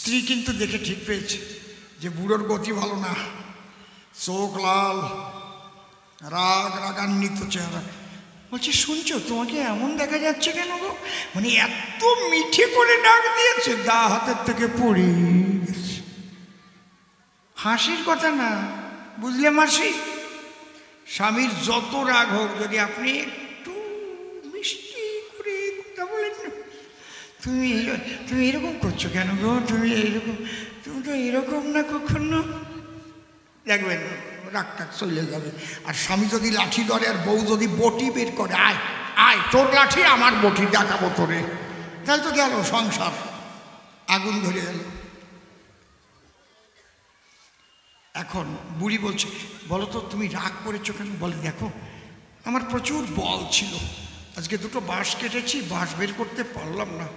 স্ত্রী কিন্তু দেখে ঠিক পেয়েছে যে বুড়োর গতি ভালো না, চোখ লাল, রাগান্বিত চেহারা। বলছে শুনছো, তোমাকে এমন দেখা যাচ্ছে কেন গো? মানে এত মিঠে করে ডাক দিয়েছে, দা হাতের থেকে পড়ে গেছে। হাসির কথা না, বুঝলে মাসি? স্বামীর যত রাগ হোক, যদি আপনি একটু মিষ্টি করে কথা বলেন না, তুমি এরকম করছো কেন গো, তুমি তো এরকম না কখনো, দেখবেন রাগটা চলে যাবে। আর স্বামী যদি লাঠি ধরে আর বউ যদি বটি বের করে, আয় আয় তোর লাঠি আমার বটি দেখাবো তোরে, তাহলে তো গেল সংসার, আগুন ধরে গেল। এখন বুড়ি বলছে, বলো তো তুমি রাগ করেছো কেন? বলে দেখো আমার প্রচুর বল ছিল, আজকে দুটো বাঁশ কেটেছি, বাঁশ বের করতে পারলাম না,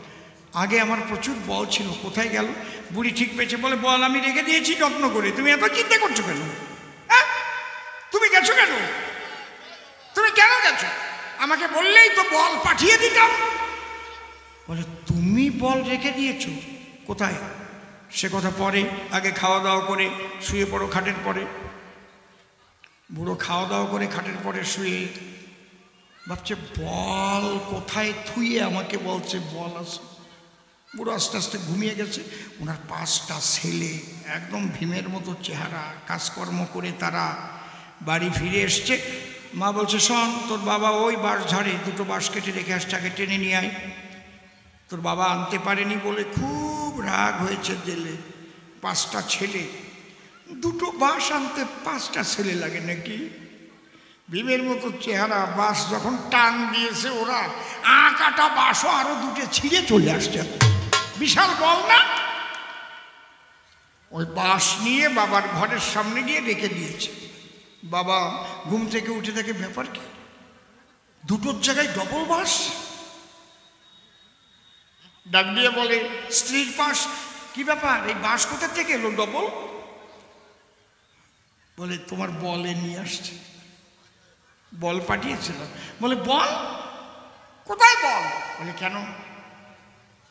আগে আমার প্রচুর বল ছিল, কোথায় গেল? বুড়ি ঠিক পেয়েছে, বলে বল আমি রেখে দিয়েছি যত্ন করে, তুমি এত চিন্তা করছো কেন? হ্যাঁ, তুমি গেছো কেন? তুমি কেন গেছো? আমাকে বললেই তো বল পাঠিয়ে দিতাম। বলে তুমি বল রেখে দিয়েছো কোথায়? সে কথা পরে, আগে খাওয়া দাওয়া করে শুয়ে পড়ো খাটের পরে। বুড়ো খাওয়া দাওয়া করে খাটের পরে শুয়ে ভাবছে বল কোথায়, থুয়ে আমাকে বলছে বল আছে। বুড়ো আস্তে আস্তে ঘুমিয়ে গেছে। ওনার 5টা ছেলে একদম ভীমের মতো চেহারা, কাজকর্ম করে তারা বাড়ি ফিরে এসছে। মা বলছে শোন, তোর বাবা ওই বাঁশ ঝাড়ে দুটো বাঁশ কেটে রেখে আসছে, আগে টেনে নিয়ে আয়। তোর বাবা আনতে পারেনি বলে খুব রাগ হয়েছে জেলে। 5টা ছেলে, দুটো বাঁশ আনতে 5টা ছেলে লাগে নাকি? ভীমের মতো চেহারা, বাঁশ যখন টান দিয়েছে ওরা, কাটা বাঁশও আরো দুটো ছিঁড়ে চলে আসছে। বিশাল বল না? ওই বাঁশ নিয়ে বাবার ঘরের সামনে গিয়ে রেখে দিয়েছে। বাবা ঘুম থেকে উঠে দেখে ব্যাপার কি, দুটোর জায়গায় ডবল বাঁশ। ডাক দিয়ে বলে স্ত্রীর পাশ, কি ব্যাপার, এই বাঁশ কোথা থেকে এলো ডবল? বলে তোমার বলে নিয়ে আসছে, বল পাঠিয়েছিল। বলে বল কোথায়? বল বলে কেন,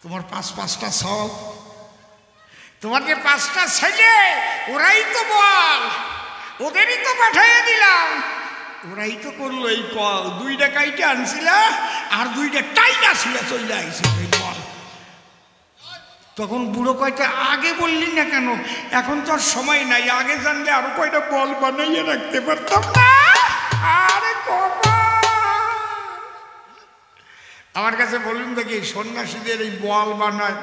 তোমার 5টা সব, তোমার যে 5টা ছেলে ওরাই তো বল, ওদেরই তো পাঠিয়ে দিলাম, ওরাই তো করলো এই কল। 2টা কাইটে আনছিলা আর 2টা টাইনা ছিল চলে আইছে বল। তখন বুড়ো কয়টা আগে বললি না কেন? এখন তো আর সময় নাই, আগে জানলে আরো কয়টা বল বানাইয়ে রাখতে পারতাম না। আরে আমার কাছে বলুন দেখি, সন্ন্যাসীদের এই বল বানায়